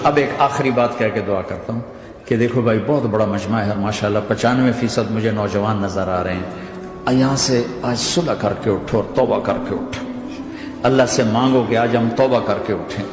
اب ایک آخری بات کہہ کے دعا کرتا ہوں کہ دیکھو بھائی بہت بڑا مجمع ہے ماشاءاللہ 95% مجھے نوجوان نظر آ رہے ہیں. یہاں سے آج صلح کر کے اٹھو اور توبہ کر کے اٹھو. اللہ سے مانگو کہ آج ہم توبہ کر کے اٹھیں,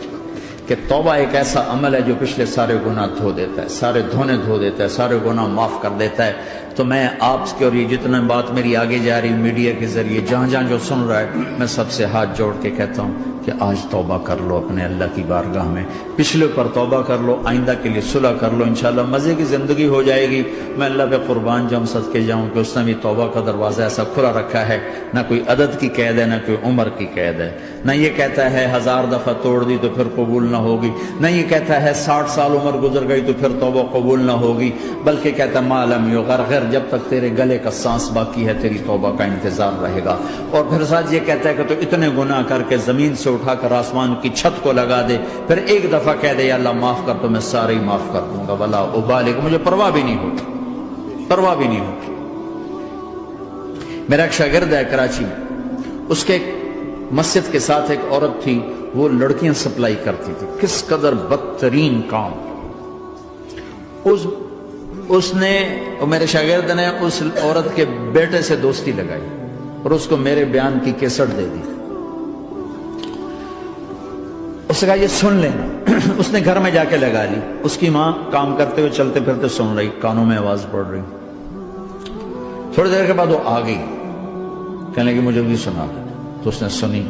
کہ توبہ ایک ایسا عمل ہے جو پچھلے سارے گناہ دھو دیتا ہے, سارے دھونے دھو دیتا ہے, سارے گناہ معاف کر دیتا ہے. تو میں آپ کے اور یہ جتنا بات میری آگے جا رہی میڈیا کے ذریعے جہاں جہاں جو سن رہا ہے, میں سب سے ہاتھ جوڑ کے کہتا ہوں کہ آج توبہ کر لو اپنے اللہ کی بارگاہ میں, پچھلے پر توبہ کر لو, آئندہ کے لیے صلح کر لو, انشاءاللہ مزے کی زندگی ہو جائے گی. میں اللہ پہ قربان جاؤں صدقے جاؤں کہ اس نے بھی توبہ کا دروازہ ایسا کھلا رکھا ہے, نہ کوئی عدد کی قید ہے, نہ کوئی عمر کی قید ہے, نہ یہ کہتا ہے 1000 دفعہ توڑ دی تو پھر قبول نہ ہوگی, نہ یہ کہتا ہے 60 سال عمر گزر گئی تو پھر توبہ قبول نہ ہوگی, بلکہ کہتا ہے ما لم یغرغر, جب تک تیرے گلے کا سانس باقی ہے تیری توبہ کا انتظار رہے گا. اور پھر ساتھ یہ کہتا ہے کہ تو اتنے گناہ کر کے زمین سے اٹھا کر آسمان کی چھت کو لگا دے, پھر ایک دفعہ کہہ دے یا اللہ معاف کر تو میں سارے ہی معاف کر دوں گا, ولا ابالغ, مجھے پرواہ بھی نہیں ہوتی, پرواہ بھی نہیں ہوتی. میرا ایک شاگرد ہے کراچی میں, اس کے مسجد کے ساتھ ایک عورت تھی, وہ لڑکیاں سپلائی کرتی تھی. کس قدر بدترین کام. اس نے, میرے شاگرد نے اس عورت کے بیٹے سے دوستی لگائی اور اس کو میرے بیان کی کیسٹ دے دی. اس نے کہا یہ سن لینا. اس نے گھر میں جا کے لگا لی. اس کی ماں کام کرتے ہوئے چلتے پھرتے سن رہی, کانوں میں آواز پڑ رہی. تھوڑی دیر کے بعد وہ آ گئی, کہنے لگی مجھے بھی سنا. تو اس نے سنی,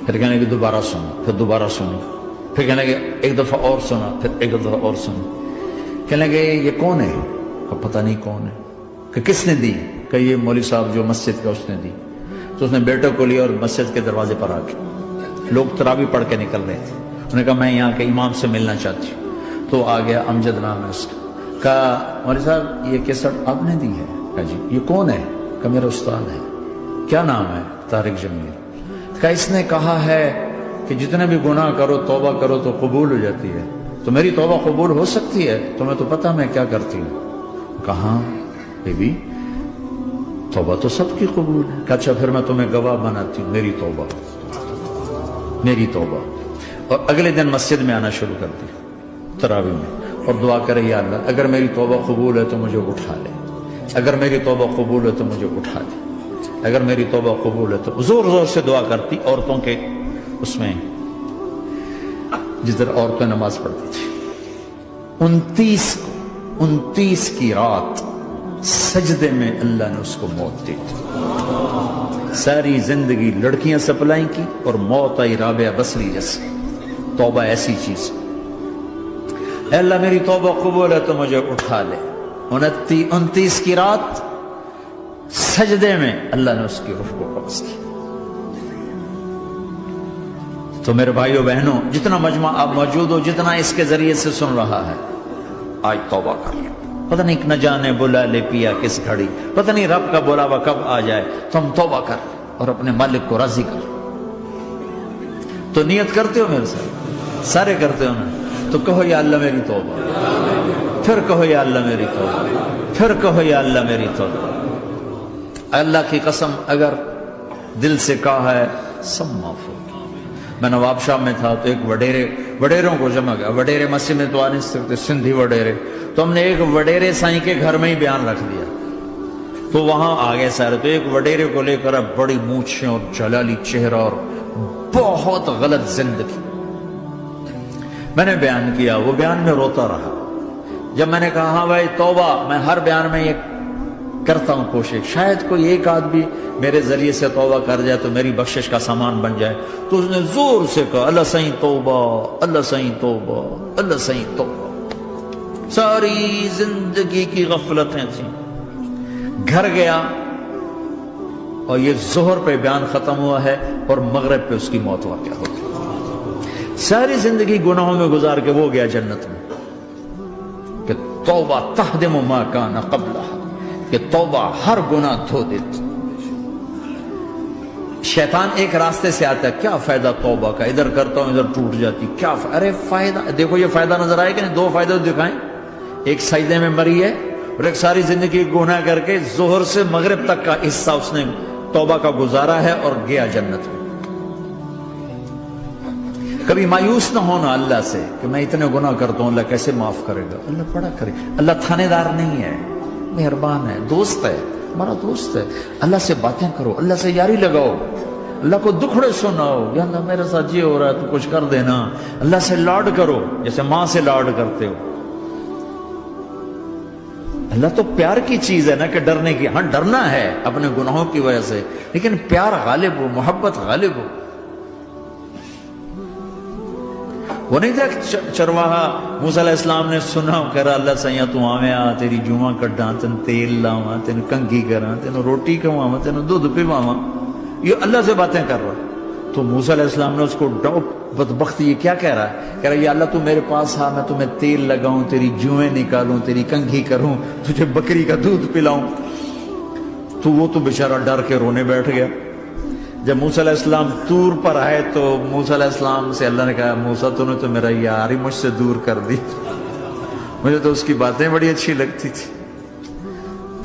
پھر کہنے لگی دوبارہ سنا, پھر دوبارہ سنی, پھر کہنے لگی ایک دفعہ اور سنا, پھر ایک دفعہ اور سنی. کہنے لگے یہ کون ہے؟ پتہ نہیں کون ہے. کہ کس نے دی؟ کہ یہ مولوی صاحب جو مسجد کا اس نے دی. تو اس نے بیٹے کو لیا اور مسجد کے دروازے پر آ کے, لوگ تراویح پڑھ کے نکل رہے تھے, انہوں نے کہا میں یہاں کے امام سے ملنا چاہتی ہوں. تو آ گیا, امجد نام ہے اس کا. کہا مولوی صاحب یہ کیسٹ آپ نے دی ہے؟ کہا جی. یہ کون ہے؟ کہ میرا استاد ہے. کیا نام ہے؟ طارق جمیل. کہا اس نے کہا ہے کہ جتنے بھی گناہ کرو توبہ کرو تو قبول ہو جاتی ہے, تو میری توبہ قبول ہو سکتی ہے؟ تمہیں تو پتہ میں کیا کرتی ہوں. کہاں بی بی توبہ تو سب کی قبول ہے. کہ اچھا پھر میں تمہیں گواہ بناتی ہوں, میری توبہ, میری توبہ. اور اگلے دن مسجد میں آنا شروع کر دی تراویح میں, اور دعا کرے یا اللہ اگر میری توبہ قبول ہے تو مجھے اٹھا لے, اگر میری توبہ قبول ہے تو مجھے اٹھا لے, اگر میری توبہ قبول ہے تو. زور زور سے دعا کرتی عورتوں کے اس میں, جس طرح عورتیں نماز پڑھتی تھی. 29 کی رات سجدے میں اللہ نے اس کو موت دی. ساری زندگی لڑکیاں سپلائی کی اور موت آئی رابعہ بصری جیسے. توبہ ایسی چیز, اے اللہ میری توبہ قبول ہے تو مجھے اٹھا لے. 29 کی رات سجدے میں اللہ نے اس کی روح کو قبض کی. تو میرے بھائیو بہنوں, جتنا مجمع آپ موجود ہو, جتنا اس کے ذریعے سے سن رہا ہے, آج توبہ کر لو. پتہ نہیں نہ جانے بلا لے پیا کس گھڑی, پتہ نہیں رب کا بلاوا کب آ جائے. تو ہم توبہ کر اور اپنے مالک کو راضی کر. تو نیت کرتے ہو میرے ساتھ, سارے کرتے ہو نا, تو کہو یا اللہ میری توبہ, پھر کہو یا اللہ میری توبہ, پھر کہو یا اللہ میری توبہ. اللہ کی قسم اگر دل سے کہا ہے سب معاف ہو. میں نواب شاہ میں تھا تو ایک وڈیروں کو جمع گیا. وڈیرے مسجد میں تو آ نہیں سکتے, سندھی وڈیرے, تو ہم نے ایک وڈیرے سائیں کے گھر میں ہی بیان رکھ دیا. تو وہاں آگے سارے, تو ایک وڈیرے کو لے کر بڑی مونچھیں اور جلالی چہرہ اور بہت غلط زندگی. میں نے بیان کیا, وہ بیان میں روتا رہا. جب میں نے کہا ہاں بھائی توبہ, میں ہر بیان میں یہ کرتا ہوں کوشش, شاید کوئی ایک آدمی میرے ذریعے سے توبہ کر جائے تو میری بخشش کا سامان بن جائے. تو اس نے زور سے کہا اللہ سائیں توبہ, اللہ سائیں توبہ, اللہ سائیں توبہ. ساری زندگی کی غفلتیں تھیں. گھر گیا اور یہ ظہر پہ بیان ختم ہوا ہے اور مغرب پہ اس کی موت واقع ہوتی. ساری زندگی گناہوں میں گزار کے وہ گیا جنت میں. کہ توبہ تہدم ما کان قبلہا, کہ توبہ ہر گناہ دھو دیتی. شیطان ایک راستے سے آتا ہے, کیا فائدہ توبہ کا, ادھر کرتا ہوں ادھر ٹوٹ جاتی, کیا ارے فائدہ, دیکھو یہ فائدہ نظر آئے کہ نہیں, 2 فائدے دکھائیں. ایک سجدے میں مری ہے اور ایک ساری زندگی گناہ کر کے ظہر سے مغرب تک کا حصہ اس نے توبہ کا گزارا ہے اور گیا جنت میں. کبھی مایوس نہ ہونا اللہ سے کہ میں اتنے گناہ کرتا ہوں، اللہ کیسے معاف کرے گا، اللہ بڑا کرے، اللہ تھانے دار نہیں ہے، مہربان ہے، دوست ہے، ہمارا دوست ہے۔ اللہ سے باتیں کرو، اللہ سے یاری لگاؤ، اللہ کو دکھڑے سناؤ، یا اللہ میرے ساتھ یہ ہو رہا ہے تو کچھ کر دینا، اللہ سے لاڈ کرو جیسے ماں سے لاڈ کرتے ہو۔ اللہ تو پیار کی چیز ہے نا کہ ڈرنے کی، ہاں ڈرنا ہے اپنے گناہوں کی وجہ سے، لیکن پیار غالب ہو، محبت غالب ہو۔ وہ نہیں تھا چرواہا موسیٰ علیہ السلام نے سنا، کہہ رہا اللہ سیاں تو آویں آ، تیری جوہاں کڈاں، تین تیل لاواں، تین کنگھی کراں، تین روٹی کھواواں، تین دودھ پیواواں، یہ اللہ سے باتیں کر رہا۔ تو موسیٰ علیہ السلام نے اس کو ڈاؤٹ، بدبخت یہ کیا کہہ رہا ہے؟ کہہ رہا ہے یا اللہ تو میرے پاس آ، میں تمہیں تیل لگاؤں، تیری جوئیں نکالوں، تیری کنگھی کروں، تجھے بکری کا دودھ پلاؤں۔ تو وہ تو بیچارہ ڈر کے رونے بیٹھ گیا۔ جب موسیٰ علیہ السلام طور پر آئے تو موسیٰ علیہ السلام سے اللہ نے کہا موسیٰ تو نے تو میرا یار ہی مجھ سے دور کر دی، مجھے تو اس کی باتیں بڑی اچھی لگتی تھی،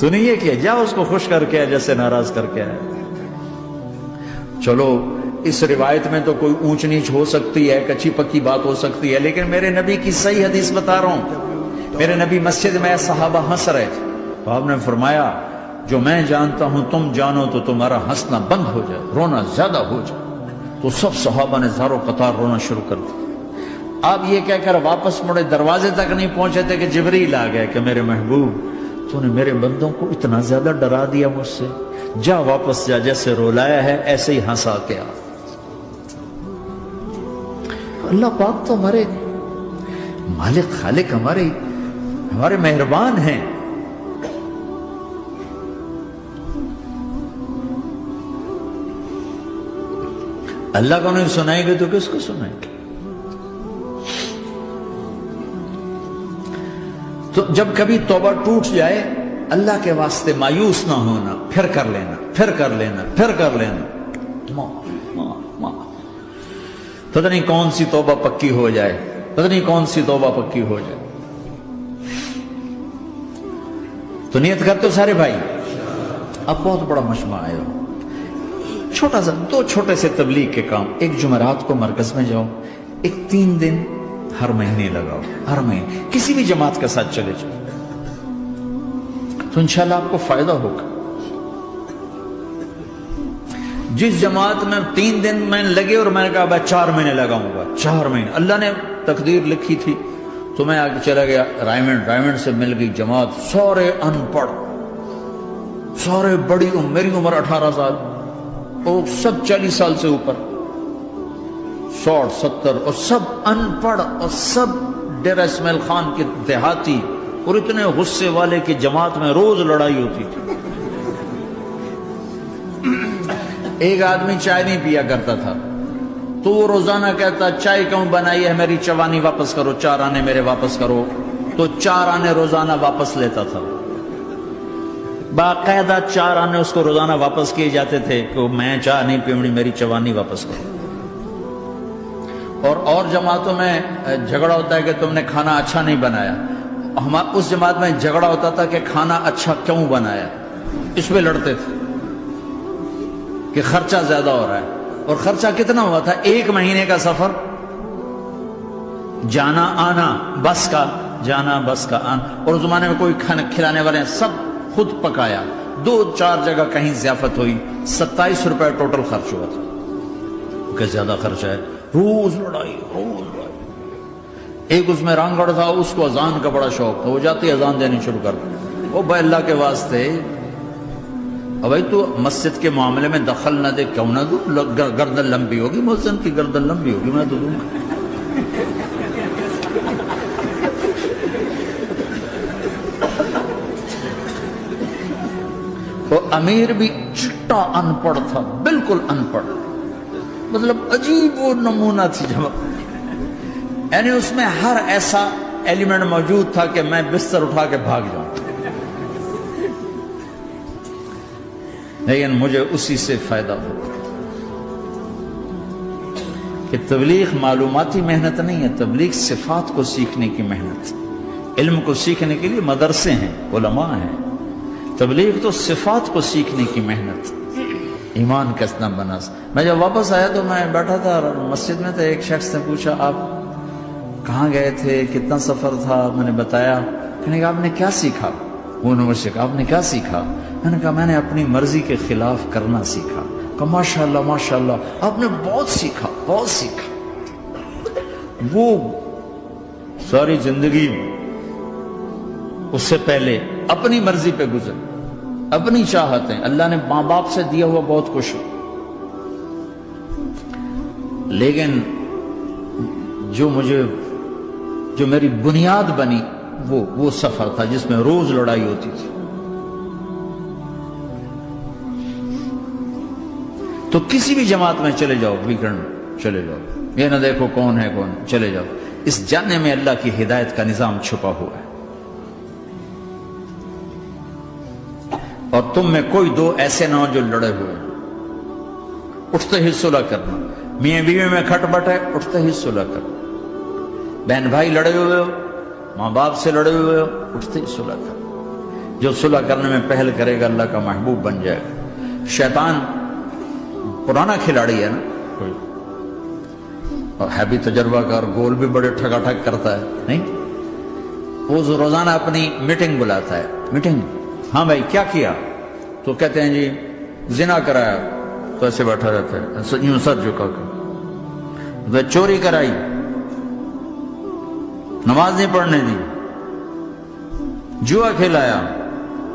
تو نے یہ کیا، جا اس کو خوش کر کے جیسے ناراض کر کے آئے۔ چلو اس روایت میں تو کوئی اونچ نیچ ہو سکتی ہے، کچی پکی بات ہو سکتی ہے، لیکن میرے نبی کی صحیح حدیث بتا رہا ہوں۔ میرے نبی مسجد میں صحابہ ہنس رہے تھے تو آپ نے فرمایا جو میں جانتا ہوں تم جانو تو تمہارا ہنسنا بند ہو جائے، رونا زیادہ ہو جائے۔ تو سب صحابہ نے زاروں قطار رونا شروع کر دیا۔ آپ یہ کہہ کر واپس مڑے، دروازے تک نہیں پہنچے تھے کہ جبریل آ گئے کہ میرے محبوب تو نے میرے بندوں کو اتنا زیادہ ڈرا دیا مجھ سے، جا واپس جا، جیسے رولایا ہے ایسے ہی ہنسا کے آ۔ اللہ پاک تو ہمارے مالک خالق، ہمارے مہربان ہیں۔ اللہ کو نہیں سنائیں گے تو کس کو سنائیں گے؟ تو جب کبھی توبہ ٹوٹ جائے اللہ کے واسطے مایوس نہ ہونا، پھر کر لینا، پھر کر لینا، پھر کر لینا، پتہ نہیں کون سی توبہ پکی ہو جائے، پتہ نہیں کون سی توبہ پکی ہو جائے۔ تو نیت کرتے ہو سارے بھائی؟ اب بہت بڑا مجمع آئے ہو، چھوٹا سا دو چھوٹے سے تبلیغ کے کام۔ ایک جمعرات کو مرکز میں جاؤ، ایک 3 دن ہر مہینے لگاؤ، ہر مہینے کسی بھی جماعت کے ساتھ چلے جاؤ تو انشاءاللہ آپ کو فائدہ ہوگا۔ جس جماعت میں 3 دن میں لگے اور میں نے کہا 4 مہینے لگاؤں گا، 4 مہینے اللہ نے تقدیر لکھی تھی، تو میں آگے چلا گیا رائمنڈ سے مل گئی جماعت، سارے ان پڑھ، سارے بڑی عمر، میری عمر 18 سال اور سب 40 سال سے اوپر، 60 70 اور سب ان پڑھ اور سب ڈیرہ اسماعیل خان کے دیہاتی، اور اتنے غصے والے کہ جماعت میں روز لڑائی ہوتی تھی۔ ایک آدمی چائے نہیں پیا کرتا تھا تو وہ روزانہ کہتا چائے کیوں بنائی ہے، میری چوانی واپس کرو، 4 آنے میرے واپس کرو، تو 4 آنے روزانہ واپس لیتا تھا، باقاعدہ 4 آنے اس کو روزانہ واپس کیے جاتے تھے کہ میں چائے نہیں پیونی، میری چوانی واپس کرو۔ اور جماعتوں میں جھگڑا ہوتا ہے کہ تم نے کھانا اچھا نہیں بنایا، اس جماعت میں جھگڑا ہوتا تھا کہ کھانا اچھا کیوں بنایا، اس پہ لڑتے تھے کہ خرچہ زیادہ ہو رہا ہے۔ اور خرچہ کتنا ہوا تھا؟ 1 مہینے کا سفر، جانا آنا بس کا، جانا بس کا آنا، اور اس زمانے میں کوئی کھانا کھلانے والے ہیں، سب خود پکایا، 2-4 جگہ کہیں ضیافت ہوئی، 27 روپے ٹوٹل خرچ ہوا تھا۔ کہ زیادہ خرچہ ہے، روز لڑائی، روز لڑائی۔ ایک اس میں رانگڑ تھا، اس کو اذان کا بڑا شوق تھا، وہ جاتی اذان دینی شروع کر دی، وہ بھائی اللہ کے واسطے بھائی تو مسجد کے معاملے میں دخل نہ دے، کیوں نہ دوں، گردن لمبی ہوگی، مؤذن کی گردن لمبی ہوگی، میں تو دوں گا۔ وہ امیر بھی چٹا ان پڑھ تھا، بالکل ان پڑھ، مطلب عجیب وہ نمونہ تھی جماعت، یعنی اس میں ہر ایسا ایلیمنٹ موجود تھا کہ میں بستر اٹھا کے بھاگ جاؤں، لیکن مجھے اسی سے فائدہ ہو کہ تبلیغ معلوماتی محنت نہیں ہے، تبلیغ صفات کو سیکھنے کی محنت۔ علم کو سیکھنے کے لیے مدرسے ہیں، علماء ہیں، تبلیغ تو صفات کو سیکھنے کی محنت۔ ایمان کسنا بنا. میں جب واپس آیا تو میں بیٹھا تھا مسجد میں، تو ایک شخص نے پوچھا آپ کہاں گئے تھے، کتنا سفر تھا؟ میں نے بتایا. کہنے کہا آپ نے کیا سیکھا؟ وہ نے مجھ سے کہا آپ نے کیا سیکھا؟ میں نے کہا میں نے اپنی مرضی کے خلاف کرنا سیکھا. کہا ماشاءاللہ ماشاءاللہ آپ نے بہت سیکھا، بہت سیکھا. وہ ساری زندگی اس سے پہلے اپنی مرضی پہ گزر، اپنی چاہتیں، اللہ نے ماں باپ سے دیا ہوا بہت کچھ، لیکن جو میری بنیاد بنی وہ سفر تھا جس میں روز لڑائی ہوتی تھی. تو کسی بھی جماعت میں چلے جاؤ، ویکنڈ چلے جاؤ، یہ نہ دیکھو کون ہے کون، چلے جاؤ. اس جاننے میں اللہ کی ہدایت کا نظام چھپا ہوا ہے. اور تم میں کوئی دو ایسے نہ ہو جو لڑے ہوئے، اٹھتے ہی صلح کرنا. میاں بیوی میں کھٹ بٹ ہے، اٹھتے ہی صلح کرنا. بہن بھائی لڑے ہوئے ہو، ماں باپ سے لڑے ہوئے ہو، اٹھتے ہی صلح کرنا. جو صلح کرنے میں پہل کرے گا اللہ کا محبوب بن جائے گا. شیطان پرانا کھلاڑی ہے نا کوئی، اور ہے بھی تجربہ کار، گول بھی بڑے ٹھگا ٹھگ کرتا ہے. نہیں، وہ روزانہ اپنی میٹنگ بلاتا ہے. میٹنگ، ہاں بھائی کیا کیا؟ تو کہتے ہیں جی زنا کرایا، تو ایسے بیٹھا رہتا ہے یوں سر جھکا کر. چوری کرائی، نماز نہیں پڑھنے دی، جوا کھلایا،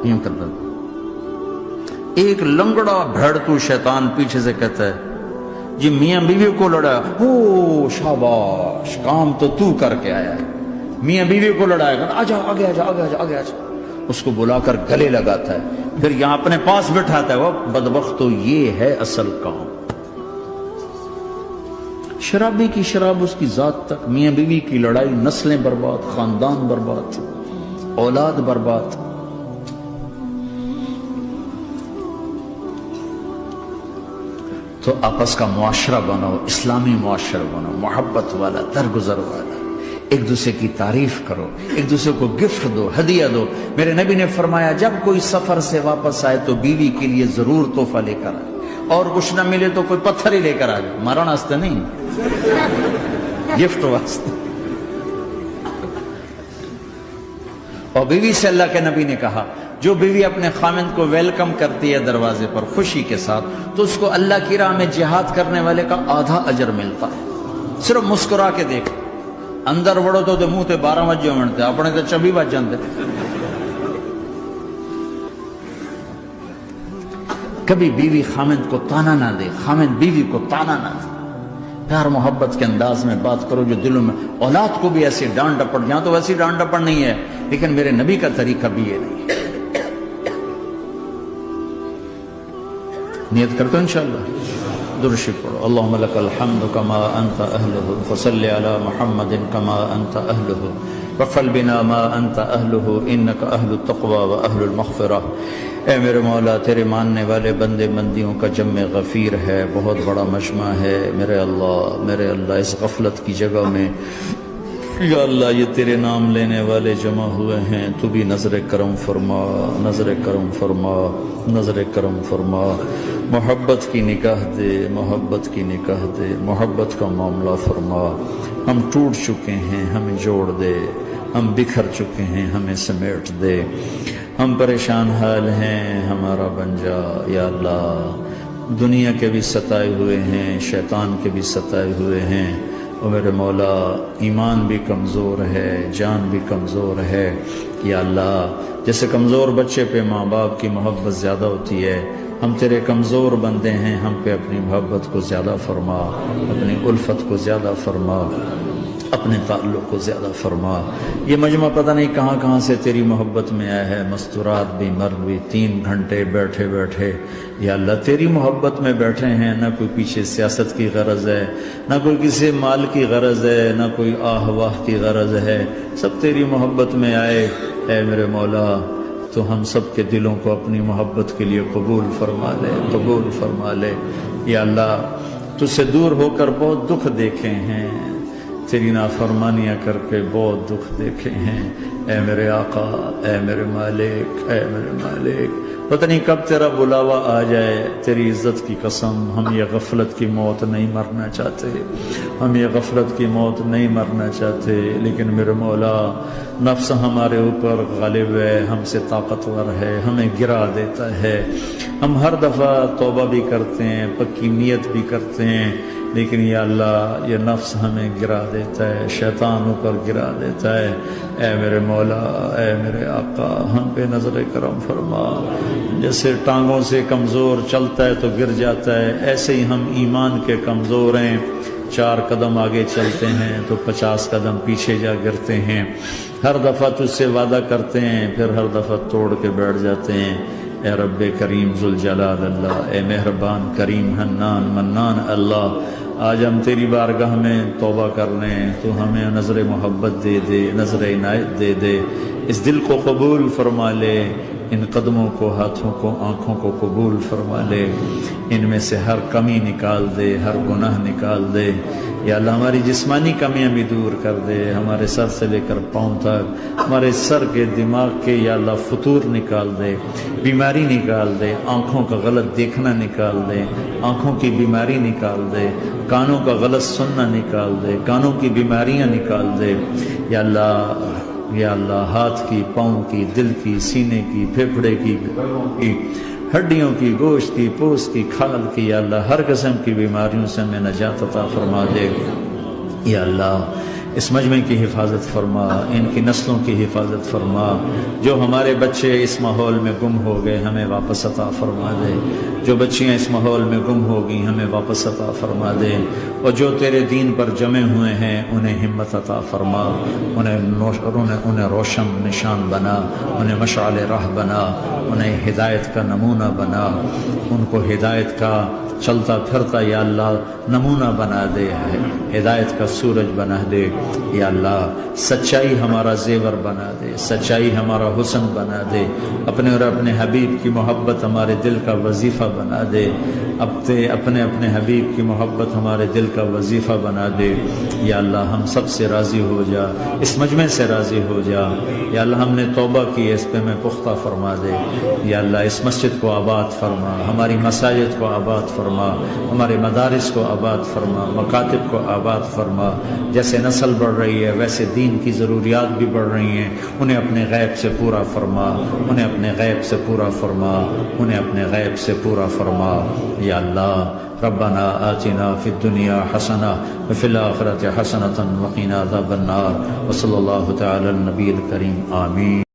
یوں کرتا. ایک لنگڑا بھیڑتو شیطان پیچھے سے کہتا ہے جی میاں بیوی کو لڑایا، او شاباش کام تو کر کے آیا ہے. میاں بیوی کو لڑایا، آجا آگے آجا آگے آجا آگے آجا. اس کو بلا کر گلے لگاتا ہے، پھر یہاں اپنے پاس بٹھاتا ہے. وہ بدبختو یہ ہے اصل کام. شرابی کی شراب اس کی ذات تک، میاں بیوی کی لڑائی، نسلیں برباد، خاندان برباد، اولاد برباد. تو آپس کا معاشرہ بناؤ، اسلامی معاشرہ بناؤ، محبت والا، درگزر والا. ایک دوسرے کی تعریف کرو، ایک دوسرے کو گفٹ دو، ہدیہ دو. میرے نبی نے فرمایا جب کوئی سفر سے واپس آئے تو بیوی کے لیے ضرور تحفہ لے کر آئے، اور کچھ نہ ملے تو کوئی پتھر ہی لے کر آئے. مارا واسطے نہیں، گفٹ واسطے. اور بیوی سے اللہ کے نبی نے کہا جو بیوی اپنے خامند کو ویلکم کرتی ہے دروازے پر خوشی کے ساتھ، تو اس کو اللہ کی راہ میں جہاد کرنے والے کا آدھا اجر ملتا ہے. صرف مسکرا کے دیکھ، اندر وڑو تو منہ تے 12 وجے منتے، اپنے تو 24 بج جاندے. کبھی بیوی خامند کو تانا نہ دے، خامند بیوی کو تانا نہ دے. پیار محبت کے انداز میں بات کرو جو دلوں میں. اولاد کو بھی ایسی ڈانٹ ڈپٹ، یہاں تو ویسی ڈانٹ ڈپٹ نہیں ہے، لیکن میرے نبی کا طریقہ بھی یہ نہیں ہے. نیت کرتے ہو انشاءاللہ، درود شریف پڑھو. اللہم لک الحمد کما انت اہلہ، فصل علی محمد کما انت اہلہ، وفعل بنا ما انت اہلہ، انک اہل التقوی و اہل المغفرہ. اے میرے مولا، تیرے ماننے والے بندے بندیوں کا جمع غفیر ہے، بہت بڑا مجمع ہے. میرے اللہ اس غفلت کی جگہ میں یا اللہ یہ تیرے نام لینے والے جمع ہوئے ہیں، تو بھی نظر کرم فرما، نظر کرم فرما، نظر کرم فرما. محبت کی نکاح دے، محبت کی نکاح دے، محبت کا معاملہ فرما. ہم ٹوٹ چکے ہیں، ہمیں جوڑ دے. ہم بکھر چکے ہیں، ہمیں سمیٹ دے. ہم پریشان حال ہیں، ہمارا بن جا یا اللہ. دنیا کے بھی ستائے ہوئے ہیں، شیطان کے بھی ستائے ہوئے ہیں. اور میرے مولا ایمان بھی کمزور ہے، جان بھی کمزور ہے یا اللہ. جیسے کمزور بچے پہ ماں باپ کی محبت زیادہ ہوتی ہے، ہم تیرے کمزور بندے ہیں، ہم پہ اپنی محبت کو زیادہ فرما، اپنی الفت کو زیادہ فرما، اپنے تعلق کو زیادہ فرما. یہ مجمع پتہ نہیں کہاں کہاں سے تیری محبت میں آیا ہے. مستورات بھی، مرد بھی، 3 گھنٹے بیٹھے بیٹھے یا اللہ تیری محبت میں بیٹھے ہیں. نہ کوئی پیچھے سیاست کی غرض ہے، نہ کوئی کسی مال کی غرض ہے، نہ کوئی آہ واہ کی غرض ہے. سب تیری محبت میں آئے. اے میرے مولا تو ہم سب کے دلوں کو اپنی محبت کے لیے قبول فرما لے، قبول فرما لے یا اللہ. تجھ سے دور ہو کر بہت دکھ دیکھے ہیں، تیری نافرمانیاں کر کے بہت دکھ دیکھے ہیں. اے میرے آقا، اے میرے مالک، اے میرے مالک، پتہ نہیں کب تیرا بلاوا آ جائے، تیری عزت کی قسم ہم یہ غفلت کی موت نہیں مرنا چاہتے، ہم یہ غفلت کی موت نہیں مرنا چاہتے، لیکن میرے مولا نفس ہمارے اوپر غالب ہے، ہم سے طاقتور ہے، ہمیں گرا دیتا ہے۔ ہم ہر دفعہ توبہ بھی کرتے ہیں، پکی نیت بھی کرتے ہیں، لیکن یا اللہ یہ نفس ہمیں گرا دیتا ہے، شیطان اوپر گرا دیتا ہے۔ اے میرے مولا، اے میرے آقا، ہم پہ نظر کرم فرما۔ جیسے ٹانگوں سے کمزور چلتا ہے تو گر جاتا ہے، ایسے ہی ہم ایمان کے کمزور ہیں، 4 قدم آگے چلتے ہیں تو 50 قدم پیچھے جا گرتے ہیں۔ ہر دفعہ تجھ سے وعدہ کرتے ہیں، پھر ہر دفعہ توڑ کے بیٹھ جاتے ہیں۔ اے رب کریم ذوالجلال اللہ، اے مہربان کریم حنان منان اللہ، آج ہم تیری بارگاہ میں توبہ کر رہے ہیں، تو ہمیں نظر محبت دے دے، نظر عنایت دے دے، اس دل کو قبول فرما لے، ان قدموں کو، ہاتھوں کو، آنکھوں کو قبول فرما لے، ان میں سے ہر کمی نکال دے، ہر گناہ نکال دے۔ یا اللہ ہماری جسمانی کمیاں بھی دور کر دے، ہمارے سر سے لے کر پاؤں تک، ہمارے سر کے دماغ کے یا اللہ فطور نکال دے، بیماری نکال دے، آنکھوں کا غلط دیکھنا نکال دے، آنکھوں کی بیماری نکال دے، کانوں کا غلط سننا نکال دے، کانوں کی بیماریاں نکال دے۔ یا اللہ، یا اللہ ہاتھ کی، پاؤں کی، دل کی، سینے کی، پھیپھڑے کی، کی ہڈیوں کی، گوشت کی، پوست کی، کھال کی، یا اللہ ہر قسم کی بیماریوں سے ہمیں نجات عطا فرما دے۔ یا اللہ اس مجمع کی حفاظت فرما، ان کی نسلوں کی حفاظت فرما۔ جو ہمارے بچے اس ماحول میں گم ہو گئے ہمیں واپس عطا فرما دے، جو بچیاں اس ماحول میں گم ہو گئی ہمیں واپس عطا فرما دے، اور جو تیرے دین پر جمے ہوئے ہیں انہیں ہمت عطا فرما، انہیں روشن نشان بنا، انہیں مشعل راہ بنا، انہیں ہدایت کا نمونہ بنا، ان کو ہدایت کا چلتا پھرتا یا اللہ نمونہ بنا دے، ہدایت کا سورج بنا دے۔ یا اللہ سچائی ہمارا زیور بنا دے، سچائی ہمارا حسن بنا دے، اپنے اور اپنے حبیب کی محبت ہمارے دل کا وظیفہ بنا دے، اپنے حبیب کی محبت ہمارے دل کا وظیفہ بنا دے۔ یا اللہ ہم سب سے راضی ہو جا، اس مجمع سے راضی ہو جا۔ یا اللہ ہم نے توبہ کی، اس پہ میں پختہ فرما دے۔ یا اللہ اس مسجد کو آباد فرما، ہماری مساجد کو آباد فرما، ہمارے مدارس کو آباد فرما، مکاتب کو آباد فرما۔ جیسے نسل بڑھ رہی ہے ویسے دین کی ضروریات بھی بڑھ رہی ہیں، انہیں اپنے غیب سے پورا فرما، انہیں اپنے غیب سے پورا فرما، انہیں اپنے غیب سے پورا فرما۔ یا اللہ ربنا آتنا فی الدنیا حسنہ وفی الآخرۃ حسنۃ وقنا عذاب النار، وصلی اللہ تعالی علی النبی الکریم، آمین۔